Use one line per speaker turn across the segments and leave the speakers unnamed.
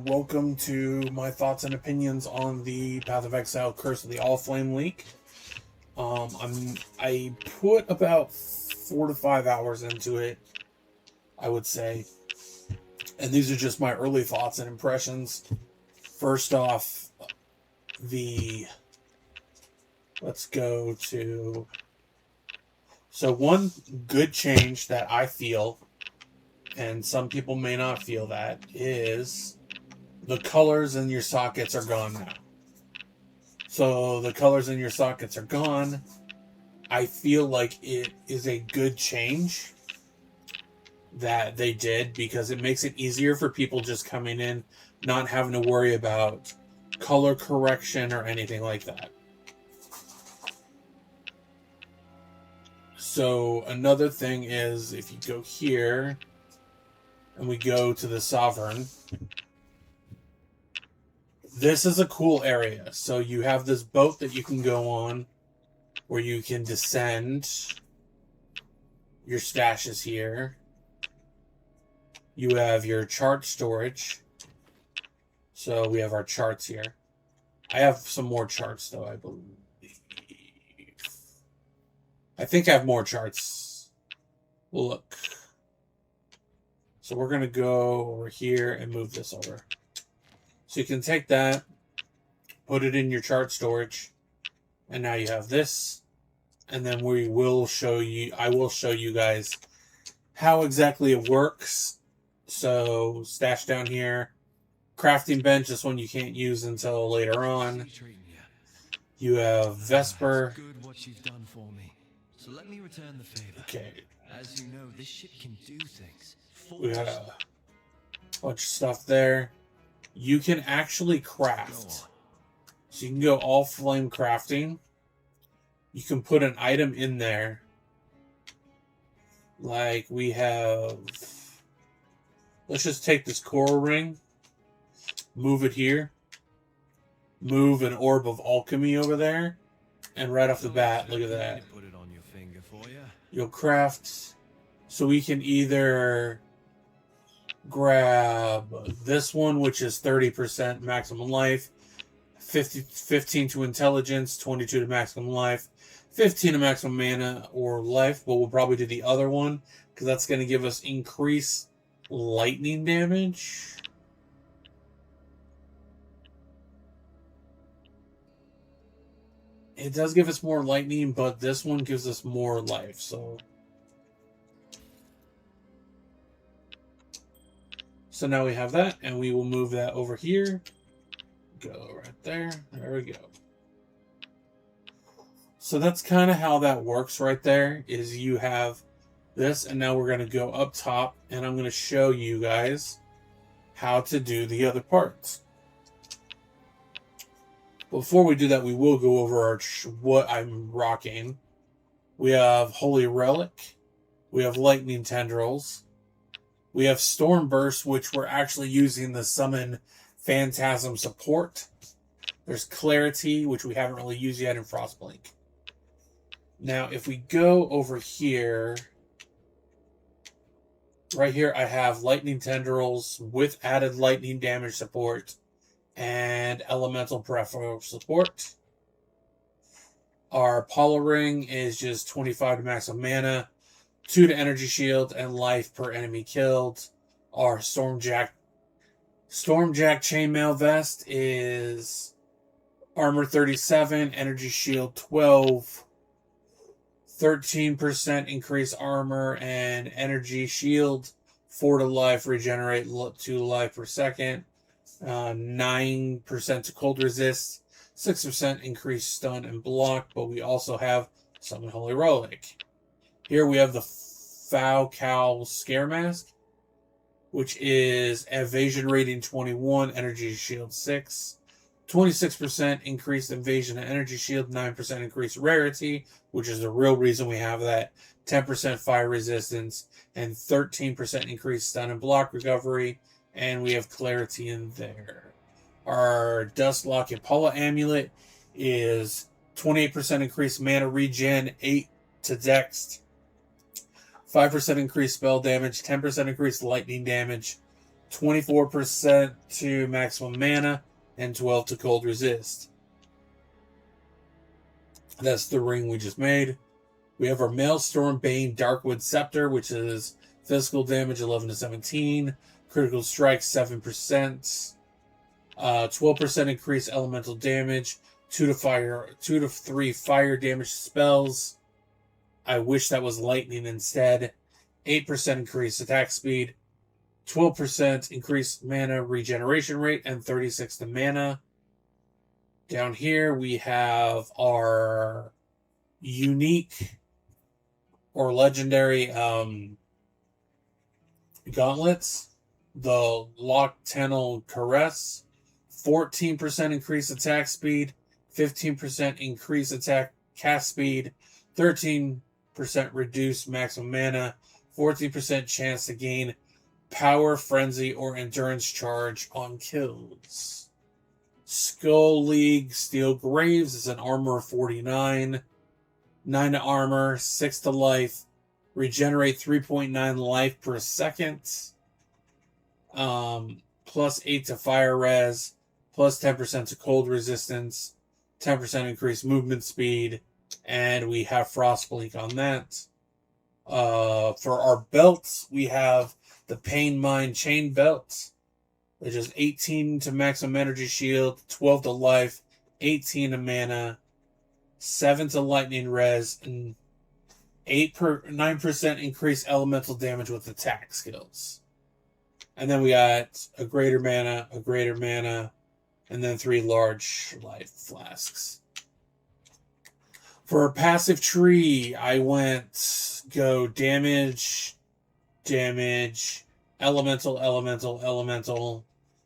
welcome to my thoughts and opinions on the Path of Exile Curse of the All-Flame leak. I put about 4 to 5 hours into it, I would say. And these are just my early thoughts and impressions. First off, let's go to... So one good change that I feel, and some people may not feel that, is the colors in your sockets are gone now. So the colors in your sockets are gone. I feel like it is a good change that they did, because it makes it easier for people just coming in, not having to worry about color correction or anything like that. So another thing is, if you go here and we go to the Sovereign, this is a cool area. So you have this boat that you can go on where you can descend. Your stash is here. You have your chart storage. So we have our charts here. I have some more charts though, I believe. I think I have more charts. We'll look. So we're going to go over here and move this over. So you can take that, put it in your chart storage, and now you have this. And then I will show you guys how exactly it works. So stash down here. Crafting bench, this one you can't use until later on. You have Vesper.
Good what you've done for me. So let me return the favor.
Okay.
As you know, this ship can do things.
We got a bunch of stuff there. You can actually craft. So you can go all flame crafting. You can put an item in there. Like we have... Let's just take this coral ring. Move it here. Move an orb of alchemy over there. And right off the bat, look at that.
Put it on your finger for you.
You'll craft. So we can either grab this one, which is 30% maximum life, 15 to intelligence, 22 to maximum life, 15 to maximum mana or life, but we'll probably do the other one because that's going to give us increased lightning damage. It does give us more lightning, but this one gives us more life, so... So now we have that, and we will move that over here. Go right there. There we go. So that's kind of how that works right there, is you have this, and now we're going to go up top, and I'm going to show you guys how to do the other parts. Before we do that, we will go over what I'm rocking. We have Holy Relic. We have Lightning Tendrils. We have Storm Burst, which we're actually using the Summon Phantasm support. There's Clarity, which we haven't really used yet in Frostblink. Now, if we go over here, right here I have Lightning Tendrils with added lightning damage support and elemental peripheral support. Our Apollo Ring is just 25 to maximum mana, 2 to energy shield, and life per enemy killed. Our Stormjack Chainmail Vest is armor 37, energy shield 12, 13% increase armor and energy shield, 4 to life, regenerate 2 life per second. 9% to cold resist, 6% increased stun and block, but we also have Summon Holy Relic. Here we have the Foul Cow Scare Mask, which is evasion rating 21, energy shield 6, 26% increased evasion and energy shield, 9% increased rarity, which is the real reason we have that, 10% fire resistance, and 13% increased stun and block recovery. And we have Clarity in there. Our Dustlock Impala Amulet is 28% increased mana regen, 8 to dex, 5% increased spell damage, 10% increased lightning damage, 24% to maximum mana, and 12 to cold resist. That's the ring we just made. We have our Maelstrom Bane Darkwood Scepter, which is physical damage 11 to 17, critical strike 7%, 12% increased elemental damage, 2 to 3 fire damage spells. I wish that was lightning instead. 8% increased attack speed, 12% increased mana regeneration rate, and 36 to mana. Down here we have our unique or legendary gauntlets. The Nocturnal Caress, 14% increased attack speed, 15% increased attack cast speed, 13% reduced maximum mana, 14% chance to gain power, frenzy, or endurance charge on kills. Skull League Steel Graves is an armor of 49, 9 to armor, 6 to life, regenerate 3.9 life per second, plus 8 to fire res, plus 10% to cold resistance, 10% increased movement speed, and we have Frostblink on that. For our belts, we have the Pain Mind Chain Belt, which is 18 to maximum energy shield, 12 to life, 18 to mana, 7 to lightning res, and 9% increased elemental damage with attack skills. And then we got a greater mana, and then 3 large life flasks. For a passive tree, I went damage, elemental,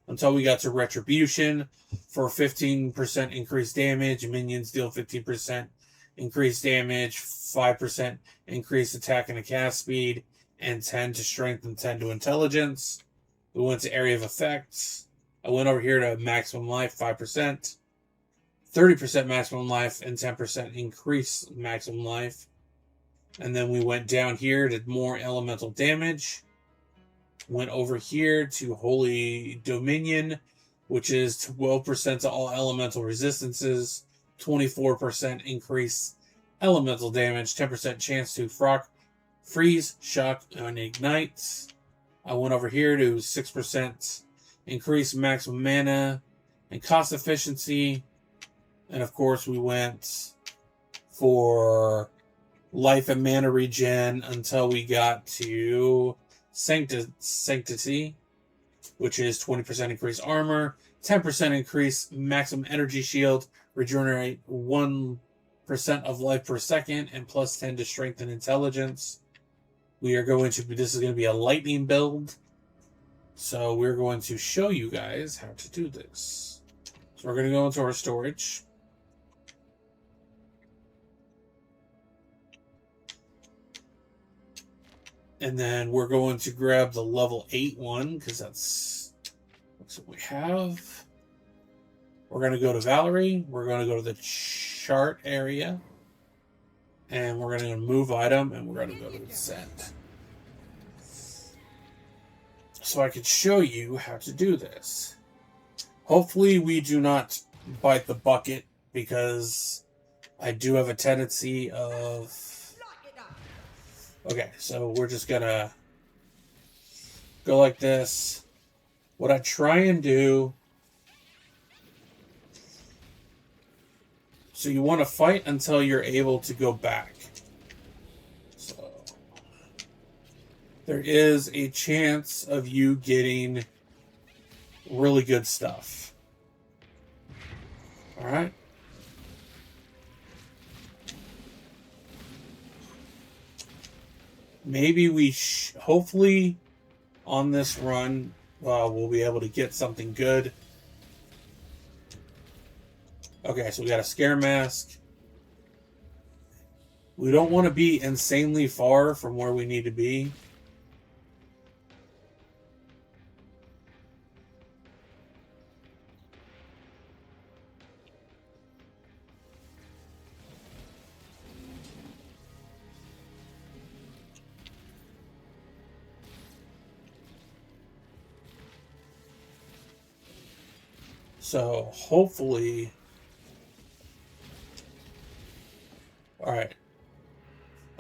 until we got to retribution. For 15% increased damage, minions deal 15% increased damage, 5% increased attack and cast speed, and 10 to strength and 10 to intelligence. We went to area of effects. I went over here to maximum life, 5%, 30% maximum life, and 10% increase maximum life. And then we went down here to more elemental damage. Went over here to Holy Dominion, which is 12% to all elemental resistances, 24% increase elemental damage, 10% chance to freeze, shock, and ignite. I went over here to 6% increase maximum mana and cost efficiency. And of course, we went for life and mana regen until we got to Sanctity, which is 20% increased armor, 10% increase maximum energy shield, regenerate 1% of life per second, and plus 10 to strength and intelligence. This is going to be a lightning build. So we're going to show you guys how to do this. So we're going to go into our storage. And then we're going to grab the level 8 one, because that's what we have. We're going to go to Valerie. We're going to go to the chart area. And we're going to move item, and we're going to go to send. So I can show you how to do this. Hopefully we do not bite the bucket, because I do have a tendency of... Okay, so we're just gonna go like this. What I try and do... So you want to fight until you're able to go back. So there is a chance of you getting really good stuff. Alright? Maybe hopefully on this run, we'll be able to get something good. Okay, so we got a scare mask. We don't want to be insanely far from where we need to be. So hopefully, all right.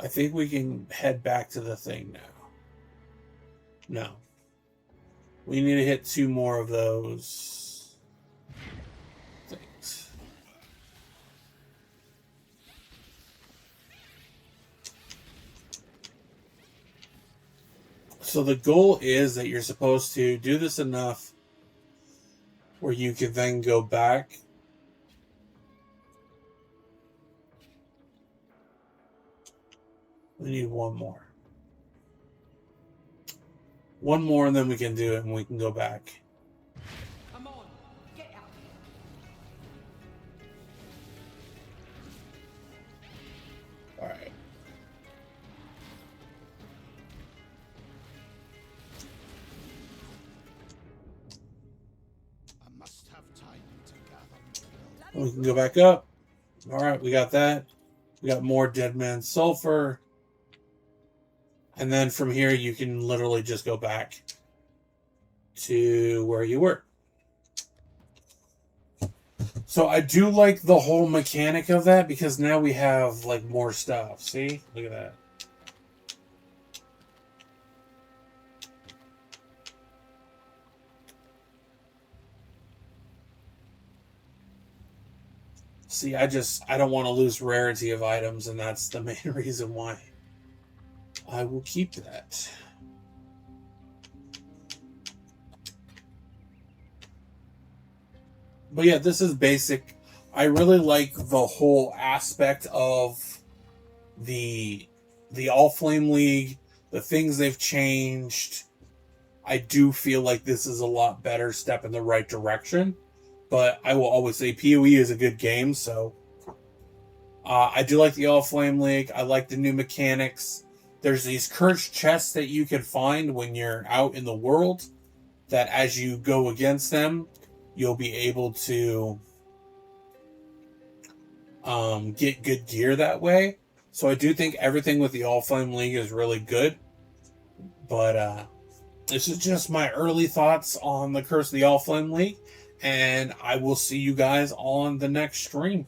I think we can head back to the thing now. No. We need to hit 2 more of those things. So the goal is that you're supposed to do this enough where you can then go back. We need 1 more. 1 more and then we can do it and we can go back.
Come on, get out.
Alright.
I must have time to gather.
We can go back up. Alright, we got that. We got more Dead Man Sulfur. And then from here, you can literally just go back to where you were. So I do like the whole mechanic of that because now we have like more stuff. See? Look at that. See, I don't want to lose rarity of items, and that's the main reason why I will keep that. But yeah, this is basic. I really like the whole aspect of the All Flame League, the things they've changed. I do feel like this is a lot better step in the right direction. But I will always say PoE is a good game, so I do like the All Flame League. I like the new mechanics. There's these cursed chests that you can find when you're out in the world that as you go against them, you'll be able to get good gear that way. So I do think everything with the All Flame League is really good. But this is just my early thoughts on the Curse of the All Flame League. And I will see you guys on the next stream.